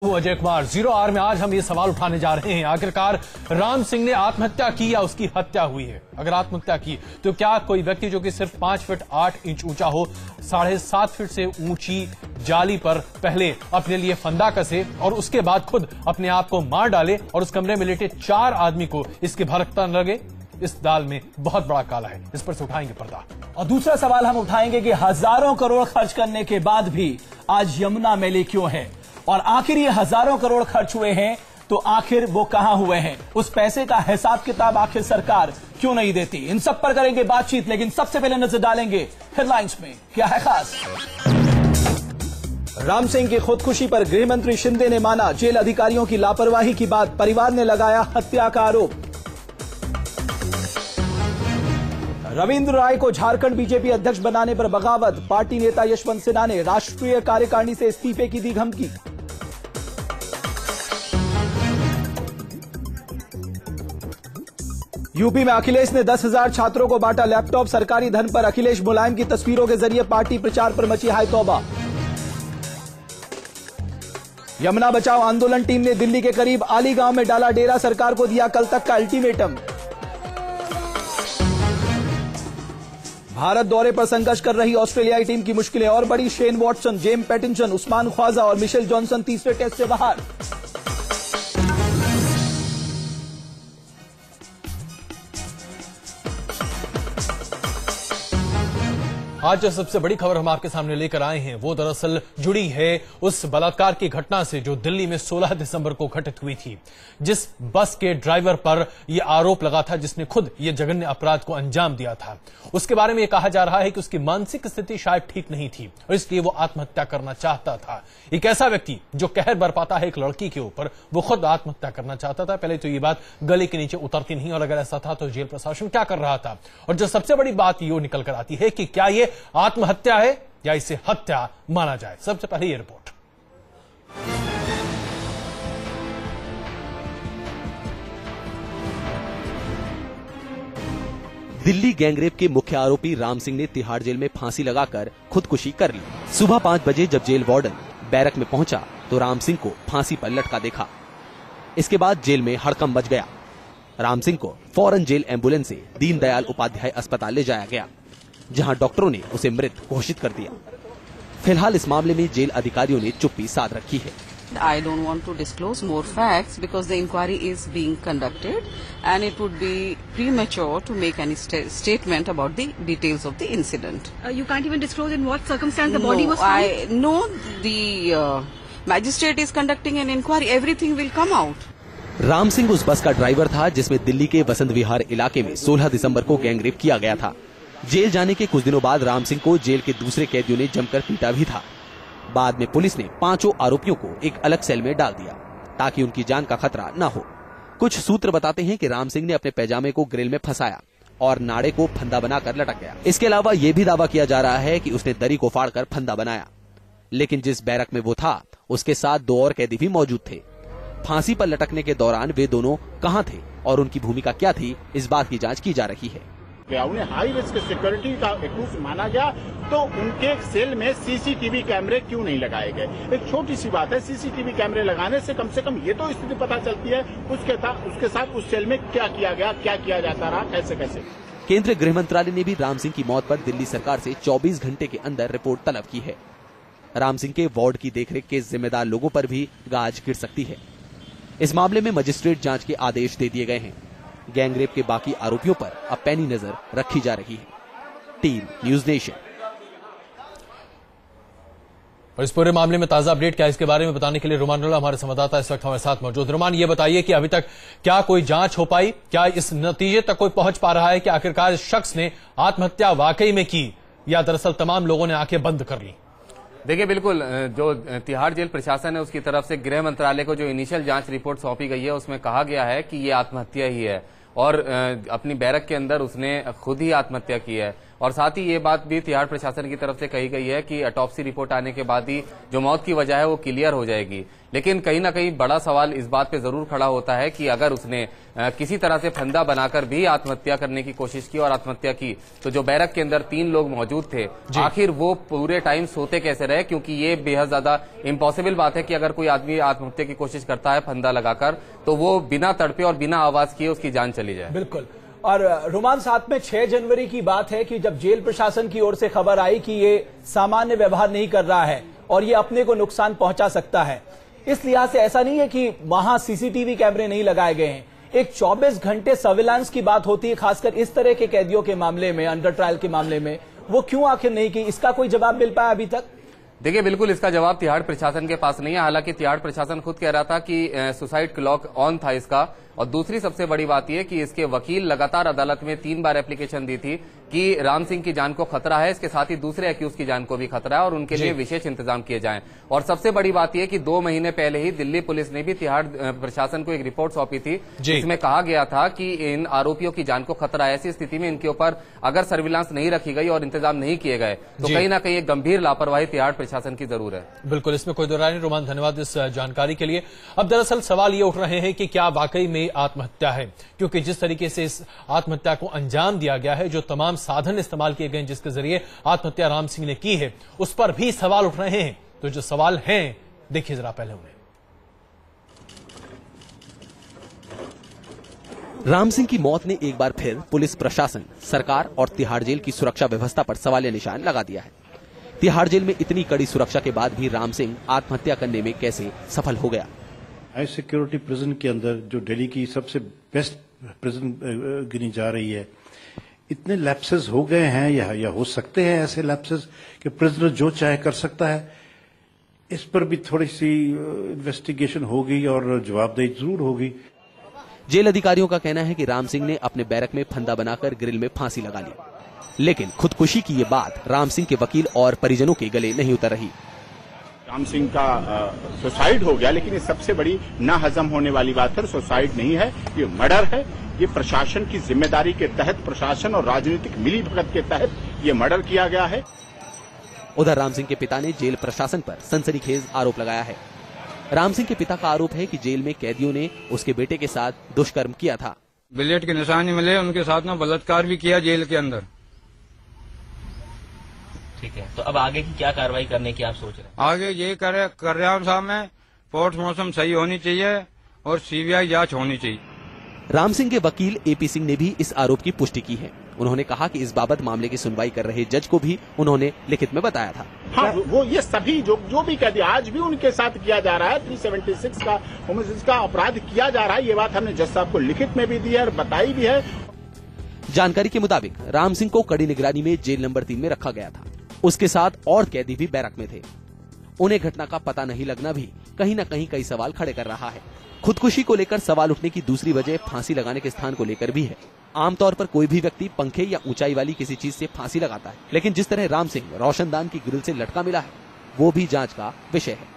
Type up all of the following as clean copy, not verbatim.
हूं अजय कुमार। 0R में आज हम ये सवाल उठाने जा रहे हैं, आखिरकार राम सिंह ने आत्महत्या की या उसकी हत्या हुई है? अगर आत्महत्या की तो क्या कोई व्यक्ति जो कि सिर्फ 5 फीट 8 इंच ऊंचा हो, 7.5 फीट से ऊंची जाली पर पहले अपने लिए फंदा कसे और उसके बाद खुद अपने आप को मार डाले और उस कमरे में लेटे 4 आदमी को इसकी भड़कता न लगे? इस दाल में बहुत बड़ा काला है, इस पर से उठाएंगे पर्दा। और दूसरा सवाल हम उठाएंगे कि हजारों करोड़ खर्च करने के बाद भी आज यमुना मेले क्यों है, और आखिर ये हजारों करोड़ खर्च हुए हैं तो आखिर वो कहां हुए हैं? उस पैसे का हिसाब किताब आखिर सरकार क्यों नहीं देती? इन सब पर करेंगे बातचीत, लेकिन सबसे पहले नजर डालेंगे हेडलाइंस में क्या है खास। राम सिंह की खुदकुशी पर गृह मंत्री शिंदे ने माना जेल अधिकारियों की लापरवाही की बात, परिवार ने लगाया हत्या का आरोप। रविंद्र राय को झारखंड बीजेपी अध्यक्ष बनाने पर बगावत, पार्टी नेता यशवंत सिन्हा ने राष्ट्रीय कार्यकारिणी से इस्तीफे की दी धमकी। यूपी में अखिलेश ने 10,000 छात्रों को बांटा लैपटॉप, सरकारी धन पर अखिलेश मुलायम की तस्वीरों के जरिए पार्टी प्रचार पर मची हाय तौबा। यमुना बचाओ आंदोलन टीम ने दिल्ली के करीब आली गांव में डाला डेरा, सरकार को दिया कल तक का अल्टीमेटम। भारत दौरे पर संघर्ष कर रही ऑस्ट्रेलियाई टीम की मुश्किलें और बड़ी, Shane Watson, James Pattinson, Usman Khawaja और मिशेल जॉनसन तीसरे टेस्ट से बाहर। आज जो सबसे बड़ी खबर हम आपके सामने लेकर आए हैं वो दरअसल जुड़ी है उस बलात्कार की घटना से जो दिल्ली में 16 दिसंबर को घटित हुई थी। जिस बस के ड्राइवर पर यह आरोप लगा था, जिसने खुद ये जघन्य अपराध को अंजाम दिया था, उसके बारे में यह कहा जा रहा है कि उसकी मानसिक स्थिति शायद ठीक नहीं थी और इसलिए वो आत्महत्या करना चाहता था। एक ऐसा व्यक्ति जो कहर बरपाता है एक लड़की के ऊपर, वो खुद आत्महत्या करना चाहता था। पहले तो ये बात गले के नीचे उतरती नहीं, और अगर ऐसा था तो जेल प्रशासन क्या कर रहा था? और जो सबसे बड़ी बात ये निकल कर आती है कि क्या ये आत्महत्या है या इसे हत्या माना जाए? सबसे पहले ये रिपोर्ट। दिल्ली गैंगरेप के मुख्य आरोपी राम सिंह ने तिहाड़ जेल में फांसी लगाकर खुदकुशी कर ली। सुबह 5 बजे जब जेल वार्डन बैरक में पहुंचा तो राम सिंह को फांसी पर लटका देखा। इसके बाद जेल में हड़कंप मच गया। राम सिंह को फौरन जेल एम्बुलेंस से दीनदयाल उपाध्याय अस्पताल ले जाया गया, जहां डॉक्टरों ने उसे मृत घोषित कर दिया। फिलहाल इस मामले में जेल अधिकारियों ने चुप्पी साध रखी है। I don't want to disclose more facts because the inquiry is being conducted and it would be premature to make any statement about the details of the incident. You can't even disclose in what circumstance the body was found? No, the magistrate is conducting an inquiry. Everything will come out. Ram Singh उस बस का driver था जिसमें दिल्ली के वसंत विहार इलाके में 16 दिसंबर को gangrape किया गया था। जेल जाने के कुछ दिनों बाद राम सिंह को जेल के दूसरे कैदियों ने जमकर पीटा भी था। बाद में पुलिस ने 5 आरोपियों को एक अलग सेल में डाल दिया ताकि उनकी जान का खतरा न हो। कुछ सूत्र बताते हैं कि राम सिंह ने अपने पैजामे को ग्रिल में फंसाया और नाड़े को फंदा बनाकर लटक गया। इसके अलावा ये भी दावा किया जा रहा है कि उसने दरी को फाड़कर फंदा बनाया, लेकिन जिस बैरक में वो था उसके साथ 2 और कैदी भी मौजूद थे। फांसी पर लटकने के दौरान वे दोनों कहां थे और उनकी भूमिका क्या थी, इस बात की जांच की जा रही है। उन्हें हाई रिस्क सिक्योरिटी का एक्यूज माना गया तो उनके सेल में सीसीटीवी कैमरे क्यों नहीं लगाए गए? एक छोटी सी बात है, सीसीटीवी कैमरे लगाने से कम ये तो स्थिति पता चलती है उसके साथ उस सेल में क्या किया गया, क्या किया जाता रहा, कैसे कैसे। केंद्रीय गृह मंत्रालय ने भी राम सिंह की मौत पर दिल्ली सरकार से 24 घंटे के अंदर रिपोर्ट तलब की है। राम सिंह के वार्ड की देखरेख के जिम्मेदार लोगों पर भी गाज गिर सकती है। इस मामले में मजिस्ट्रेट जांच के आदेश दे दिए गए हैं। गैंगरेप के बाकी आरोपियों पर अब पैनी नजर रखी जा रही है। Team news nation. और इस पूरे मामले में ताजा अपडेट क्या है, इसके बारे में बताने के लिए रुमान रोला हमारे संवाददाता इस वक्त हमारे साथ मौजूद। रुमान, ये बताइए कि अभी तक क्या कोई जांच हो पाई, क्या इस नतीजे तक कोई पहुंच पा रहा है कि आखिरकार इस शख्स ने आत्महत्या वाकई में की या दरअसल तमाम लोगों ने आंखें बंद कर ली? देखिए, बिल्कुल जो तिहाड़ जेल प्रशासन है उसकी तरफ से गृह मंत्रालय को जो इनिशियल जांच रिपोर्ट सौंपी गई है उसमें कहा गया है कि ये आत्महत्या ही है और अपनी बैरक के अंदर उसने खुद ही आत्महत्या की है। और साथ ही ये बात भी तिहाड़ प्रशासन की तरफ से कही गई है कि ऑटोप्सी रिपोर्ट आने के बाद ही जो मौत की वजह है वो क्लियर हो जाएगी। लेकिन कहीं ना कहीं बड़ा सवाल इस बात पे जरूर खड़ा होता है कि अगर उसने किसी तरह से फंदा बनाकर भी आत्महत्या करने की कोशिश की और आत्महत्या की, तो जो बैरक के अंदर 3 लोग मौजूद थे, आखिर वो पूरे टाइम सोते कैसे रहे? क्योंकि ये बेहद ज्यादा इम्पॉसिबल बात है कि अगर कोई आदमी आत्महत्या की कोशिश करता है फंदा लगाकर, तो वो बिना तड़पे और बिना आवाज किए उसकी जान चली जाए। बिल्कुल। और रोमान, साथ में 6 जनवरी की बात है कि जब जेल प्रशासन की ओर से खबर आई कि ये सामान्य व्यवहार नहीं कर रहा है और ये अपने को नुकसान पहुंचा सकता है, इस लिहाज से ऐसा नहीं है कि वहां सीसीटीवी कैमरे नहीं लगाए गए हैं। एक 24 घंटे सर्विलांस की बात होती है, खासकर इस तरह के कैदियों के मामले में, अंडर ट्रायल के मामले में, वो क्यों आखिर नहीं की? इसका कोई जवाब मिल पाया अभी तक? देखिए, बिल्कुल इसका जवाब तिहाड़ प्रशासन के पास नहीं है। हालांकि तिहाड़ प्रशासन खुद कह रहा था कि सुसाइड क्लॉक ऑन था इसका। और दूसरी सबसे बड़ी बात यह कि इसके वकील लगातार अदालत में 3 बार एप्लीकेशन दी थी कि राम सिंह की जान को खतरा है, इसके साथ ही दूसरे एक्यूज की जान को भी खतरा है और उनके लिए विशेष इंतजाम किए जाएं। और सबसे बड़ी बात यह कि 2 महीने पहले ही दिल्ली पुलिस ने भी तिहाड़ प्रशासन को एक रिपोर्ट सौंपी थी, जिसमें कहा गया था कि इन आरोपियों की जान को खतरा है। ऐसी स्थिति में इनके ऊपर अगर सर्विलांस नहीं रखी गई और इंतजाम नहीं किए गए तो कहीं ना कहीं एक गंभीर लापरवाही तिहाड़ प्रशासन की जरूर है। बिल्कुल, इसमें कोई दो राय नहीं। रोमान, धन्यवाद इस जानकारी के लिए। अब दरअसल सवाल ये उठ रहे हैं कि क्या वाकई में आत्महत्या है, क्योंकि जिस तरीके से इस आत्महत्या को अंजाम दिया गया है, जो तमाम साधन इस्तेमाल किए गए जिसके जरिए आत्महत्या राम सिंह ने की है, उस पर भी सवाल उठ रहे हैं। तो जो सवाल हैं, देखिए जरा पहले उन्हें। राम सिंह की मौत ने एक बार फिर पुलिस प्रशासन, सरकार और तिहाड़ जेल की सुरक्षा व्यवस्था पर सवालिया निशान लगा दिया है। तिहाड़ जेल में इतनी कड़ी सुरक्षा के बाद भी राम सिंह आत्महत्या करने में कैसे सफल हो गया? हाई सिक्योरिटी प्रिजन के अंदर, जो दिल्ली की सबसे बेस्ट प्रिजन गिनी जा रही है, इतने लैप्सेस हो गए हैं या हो सकते हैं ऐसे लैप्सेस कि प्रिजनर जो चाहे कर सकता है। इस पर भी थोड़ी सी इन्वेस्टिगेशन होगी और जवाबदेही जरूर होगी। जेल अधिकारियों का कहना है कि राम सिंह ने अपने बैरक में फंदा बनाकर ग्रिल में फांसी लगा ली, लेकिन खुदकुशी की ये बात राम सिंह के वकील और परिजनों के गले नहीं उतर रही। राम सिंह का सुसाइड हो गया, लेकिन ये सबसे बड़ी ना हजम होने वाली बात है। सुसाइड नहीं है, ये मर्डर है। ये प्रशासन की जिम्मेदारी के तहत, प्रशासन और राजनीतिक मिलीभगत के तहत ये मर्डर किया गया है। उधर राम सिंह के पिता ने जेल प्रशासन पर सनसनीखेज आरोप लगाया है। राम सिंह के पिता का आरोप है कि जेल में कैदियों ने उसके बेटे के साथ दुष्कर्म किया था। बुलेट के निशान मिले, उनके साथ में बलात्कार भी किया जेल के अंदर। ठीक है, तो अब आगे की क्या कार्रवाई करने की आप सोच रहे हैं? आगे ये कर रहे हैं साहब में, पोस्टमार्टम सही होनी चाहिए और सीबीआई जांच होनी चाहिए। राम सिंह के वकील एपी सिंह ने भी इस आरोप की पुष्टि की है। उन्होंने कहा कि इस बाबत मामले की सुनवाई कर रहे जज को भी उन्होंने लिखित में बताया था। हाँ, वो ये सभी जो भी कैदी आज भी उनके साथ किया जा रहा है, 376 का होमोसिस का अपराध किया जा रहा है, ये बात हमने जज साहब को लिखित में भी दी है और बताई भी है। जानकारी के मुताबिक राम सिंह को कड़ी निगरानी में जेल नंबर 3 में रखा गया था। उसके साथ और कैदी भी बैरक में थे। उन्हें घटना का पता नहीं लगना भी कहीं न कहीं कई सवाल खड़े कर रहा है। खुदकुशी को लेकर सवाल उठने की दूसरी वजह फांसी लगाने के स्थान को लेकर भी है। आमतौर पर कोई भी व्यक्ति पंखे या ऊंचाई वाली किसी चीज से फांसी लगाता है, लेकिन जिस तरह राम सिंह रोशनदान की ग्रिल से लटका मिला है, वो भी जांच का विषय है।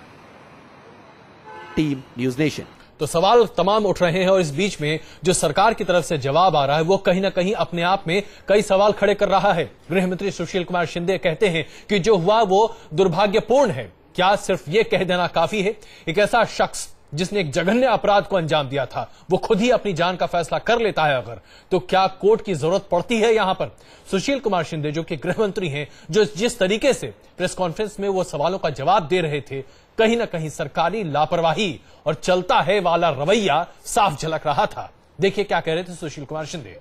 Team news nation. तो सवाल तमाम उठ रहे हैं और इस बीच में जो सरकार की तरफ से जवाब आ रहा है, वो कहीं ना कहीं अपने आप में कई सवाल खड़े कर रहा है। गृह मंत्री सुशील कुमार शिंदे कहते हैं कि जो हुआ वो दुर्भाग्यपूर्ण है। क्या सिर्फ ये कह देना काफी है? एक ऐसा शख्स जिसने एक जघन्य अपराध को अंजाम दिया था, वो खुद ही अपनी जान का फैसला कर लेता है अगर, तो क्या कोर्ट की जरूरत पड़ती है? यहां पर सुशील कुमार शिंदे, जो कि गृह मंत्री हैं, जो जिस तरीके से प्रेस कॉन्फ्रेंस में वो सवालों का जवाब दे रहे थे, कहीं ना कहीं सरकारी लापरवाही और चलता है वाला रवैया साफ झलक रहा था। देखिए क्या कह रहे थे सुशील कुमार शिंदे।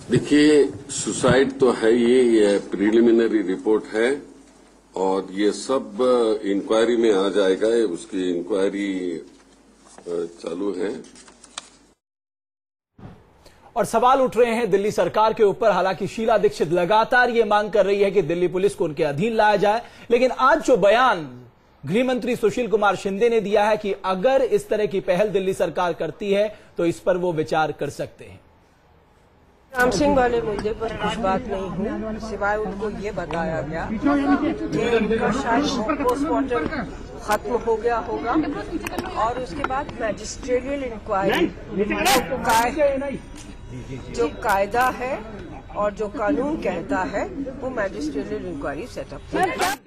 देखिए, सुसाइड तो है, ये प्रिलिमिनरी रिपोर्ट है और ये सब इंक्वायरी में आ जाएगा। उसकी इंक्वायरी चालू है और सवाल उठ रहे हैं दिल्ली सरकार के ऊपर। हालांकि शीला दीक्षित लगातार ये मांग कर रही है कि दिल्ली पुलिस को उनके अधीन लाया जाए, लेकिन आज जो बयान गृह मंत्री सुशील कुमार शिंदे ने दिया है कि अगर इस तरह की पहल दिल्ली सरकार करती है तो इस पर वो विचार कर सकते हैं। राम सिंह वाले मुद्दे पर कुछ बात नहीं हुई, सिवाय उनको ये बताया गया कि उनका शायद पोस्टमार्टम खत्म हो गया होगा और उसके बाद मैजिस्ट्रेरियल इंक्वायरी जो कायदा है और जो कानून कहता है वो मैजिस्ट्रेटिव इंक्वायरी सेटअप है।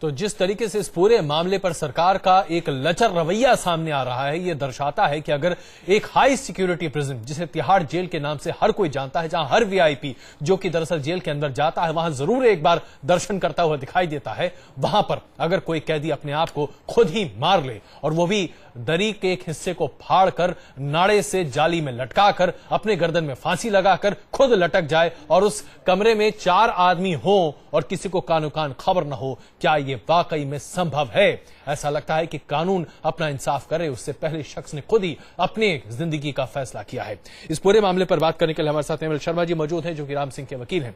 तो जिस तरीके से इस पूरे मामले पर सरकार का एक लचर रवैया सामने आ रहा है, यह दर्शाता है कि अगर एक हाई सिक्योरिटी प्रिजन जिसे तिहाड़ जेल के नाम से हर कोई जानता है, जहां हर वीआईपी जो कि दरअसल जेल के अंदर जाता है वहां जरूर एक बार दर्शन करता हुआ दिखाई देता है, वहां पर अगर कोई कैदी अपने आप को खुद ही मार ले और वो भी दरी के एक हिस्से को फाड़कर नाड़े से जाली में लटकाकर अपने गर्दन में फांसी लगाकर खुद लटक जाए और उस कमरे में 4 आदमी हो और किसी को कानो कान खबर न हो, क्या ये वाकई में संभव है? ऐसा लगता है कि कानून अपना इंसाफ करे उससे पहले शख्स ने खुद ही अपनी जिंदगी का फैसला किया है। इस पूरे मामले पर बात करने के लिए हमारे साथ एमएल शर्मा जी मौजूद हैं, जो कि राम सिंह के वकील हैं।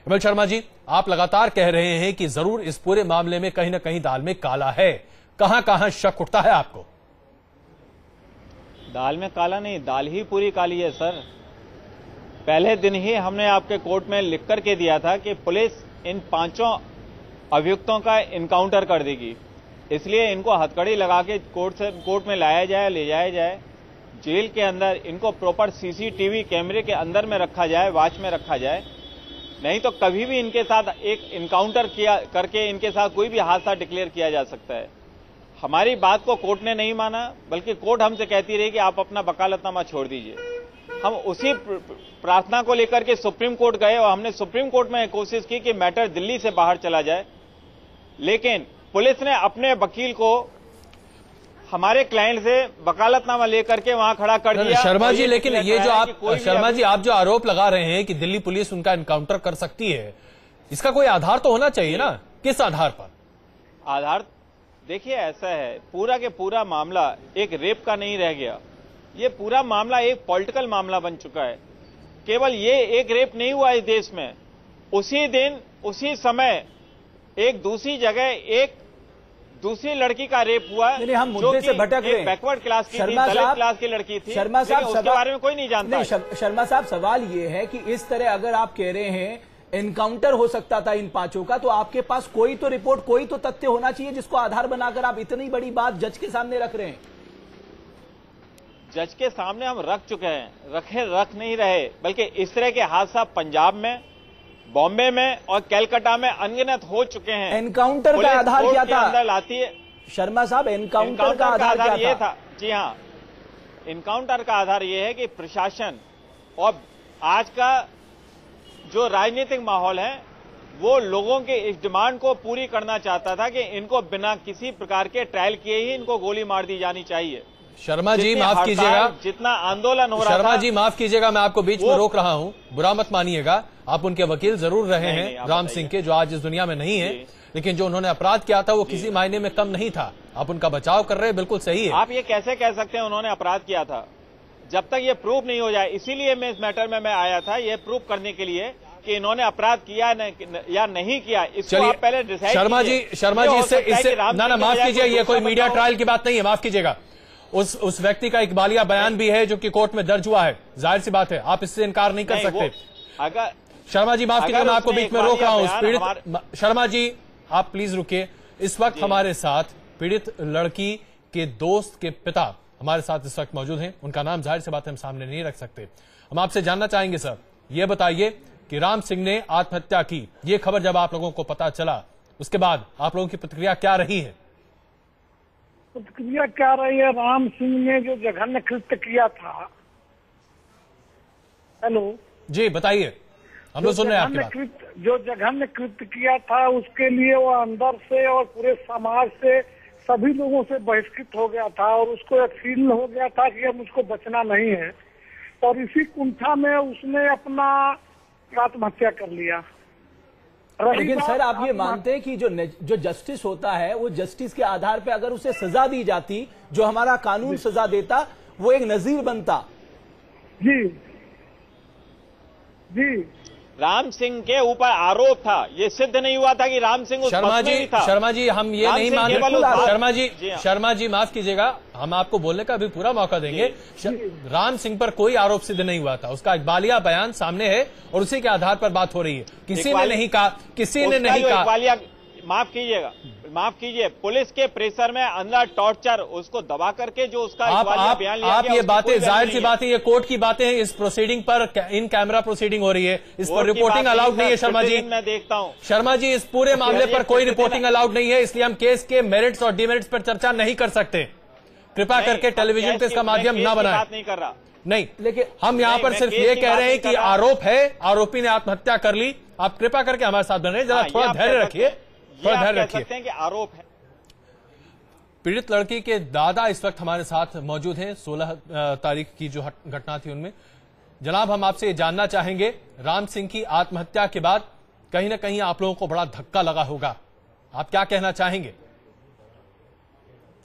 एमएल शर्मा जी, आप लगातार कह रहे हैं कि जरूर इस पूरे मामले में कहीं ना कहीं दाल में काला है, कहां कहां शक उठता है आपको? दाल में काला नहीं, दाल ही पूरी काली है सर। पहले दिन ही हमने आपके कोर्ट में लिख करके दिया था कि पुलिस इन 5 अभियुक्तों का इनकाउंटर कर देगी, इसलिए इनको हथकड़ी लगा के कोर्ट में लाया जाए, ले जाया जाए, जेल के अंदर इनको प्रॉपर सीसीटीवी कैमरे के अंदर में रखा जाए, वॉच में रखा जाए, नहीं तो कभी भी इनके साथ एक इनकाउंटर किया करके इनके साथ कोई भी हादसा डिक्लेयर किया जा सकता है। हमारी बात को कोर्ट ने नहीं माना, बल्कि कोर्ट हमसे कहती रही कि आप अपना वकालतनामा छोड़ दीजिए। हम उसी प्रार्थना को लेकर के सुप्रीम कोर्ट गए और हमने सुप्रीम कोर्ट में कोशिश की कि मैटर दिल्ली से बाहर चला जाए, लेकिन पुलिस ने अपने वकील को हमारे क्लाइंट से वकालतनामा लेकर के वहां खड़ा कर दिया। शर्मा जी, लेकिन ये जो आप शर्मा जी आप जो आरोप लगा रहे हैं कि दिल्ली पुलिस उनका एनकाउंटर कर सकती है, इसका कोई आधार तो होना चाहिए ना? किस आधार पर? आधार देखिए, ऐसा है, पूरा के पूरा मामला एक रेप का नहीं रह गया, ये पूरा मामला एक पॉलिटिकल मामला बन चुका है। केवल ये एक रेप नहीं हुआ इस देश में, उसी दिन उसी समय एक दूसरी जगह एक दूसरी लड़की का रेप हुआ, हम मुद्दे से भटक रहे हैं। बैकवर्ड क्लास की थी, दलित क्लास की लड़की थी, शर्मा साहब उसके बारे में कोई नहीं जानता। शर्मा साहब, सवाल ये है कि इस तरह अगर आप कह रहे हैं एनकाउंटर हो सकता था इन 5 का, तो आपके पास कोई तो रिपोर्ट, कोई तो तथ्य होना चाहिए जिसको आधार बनाकर आप इतनी बड़ी बात जज के सामने रख रहे हैं। जज के सामने हम रख चुके हैं, रख नहीं रहे, बल्कि इस तरह के हादसा पंजाब में, बॉम्बे में और कलकत्ता में अनगिनत हो चुके हैं। एनकाउंटर का आधार क्या था? अंदर लाती है शर्मा साहब, एनकाउंटर का आधार ये था। जी हाँ, एनकाउंटर का आधार ये है कि प्रशासन और आज का जो राजनीतिक माहौल है वो लोगों के इस डिमांड को पूरी करना चाहता था कि इनको बिना किसी प्रकार के ट्रायल किए ही इनको गोली मार दी जानी चाहिए। शर्मा जी माफ कीजिएगा, जितना आंदोलन हो रहा था। शर्मा जी माफ कीजिएगा, मैं आपको बीच में रोक रहा हूं, बुरा मत मानिएगा। आप उनके वकील जरूर रहे हैं राम सिंह के, जो आज इस दुनिया में नहीं है, लेकिन जो उन्होंने अपराध किया था वो किसी मायने में कम नहीं था। आप उनका बचाव कर रहे हैं, बिल्कुल सही है। आप ये कैसे कह सकते हैं उन्होंने अपराध किया था, जब तक ये प्रूफ नहीं हो जाए? इसीलिए मैं इस मैटर में मैं आया था, ये प्रूफ करने के लिए कि इन्होंने अपराध किया या नहीं किया, इसको आप पहले डिसाइड। शर्मा जी इससे ना माफ कीजिए, ये कोई मीडिया ट्रायल की बात नहीं है, माफ कीजिएगा। उस व्यक्ति का एक बालिया बयान भी है जो कि कोर्ट में दर्ज हुआ है, जाहिर सी बात है, आप इससे इनकार नहीं कर सकते। अगर शर्मा जी माफ कीजिए, मैं आपको बीच में रोक रहा हूं। पीड़ित शर्मा जी आप प्लीज रुकिए। इस वक्त हमारे साथ पीड़ित लड़की के दोस्त के पिता हमारे साथ इस वक्त मौजूद हैं। उनका नाम जाहिर सी बात हम सामने नहीं रख सकते। हम आपसे जानना चाहेंगे सर, ये बताइए कि राम सिंह ने आत्महत्या की, ये खबर जब आप लोगों को पता चला, उसके बाद आप लोगों की प्रतिक्रिया क्या रही है? प्रतिक्रिया क्या रही है? राम सिंह ने जो जघन्य कृत्य किया था। हेलो जी बताइए, हम लोग सुन रहे हैं आपकी बात। जो जघन्य कृत्य किया था उसके लिए वो अंदर से और पूरे समाज से सभी लोगों से बहिष्कृत हो गया था और उसको एक फील हो गया था कि अब मुझको बचना नहीं है, और इसी कुंठा में उसने अपना आत्महत्या कर लिया। लेकिन सर आप ये मानते हैं कि जो जस्टिस होता है वो जस्टिस के आधार पे अगर उसे सजा दी जाती, जो हमारा कानून सजा देता, वो एक नजीर बनता? जी जी, राम सिंह के ऊपर आरोप था, ये सिद्ध नहीं हुआ था कि राम सिंह शर्मा जी हम ये नहीं मानते। शर्मा जी माफ कीजिएगा, हम आपको बोलने का भी पूरा मौका देंगे। राम सिंह पर कोई आरोप सिद्ध नहीं हुआ था, उसका इकबालिया बयान सामने है और उसी के आधार पर बात हो रही है। किसी ने नहीं कहा, किसी ने नहीं कहा। माफ कीजिएगा, माफ कीजिए, पुलिस के प्रेशर में अंदर टॉर्चर, उसको दबा करके जो उसका बयान लिया आप गया, ये बातें जाहिर सी नहीं बात है, ये कोर्ट की बातें हैं। इस प्रोसीडिंग पर इन कैमरा प्रोसीडिंग हो रही है, इस पर रिपोर्टिंग अलाउड नहीं है। शर्मा जी, मैं देखता हूँ शर्मा जी, इस पूरे मामले पर कोई रिपोर्टिंग अलाउड नहीं है, इसलिए हम केस के मेरिट्स और डिमेरिट्स पर चर्चा नहीं कर सकते। कृपया करके टेलीविजन पे इसका माध्यम न बनाएं। बात नहीं कर रहा, नहीं, लेकिन हम यहाँ पर सिर्फ ये कह रहे हैं कि आरोप है, आरोपी ने आत्महत्या कर ली। आप कृपया करके हमारे साथ बने, जरा थोड़ा धैर्य रखिए, थोड़ा धैर्य रखिए कि आरोप है। पीड़ित लड़की के दादा इस वक्त हमारे साथ मौजूद हैं। 16 तारीख की जो घटना थी उनमें। जनाब, हम आपसे ये जानना चाहेंगे, राम सिंह की आत्महत्या के बाद कहीं ना कहीं आप लोगों को बड़ा धक्का लगा होगा, आप क्या कहना चाहेंगे?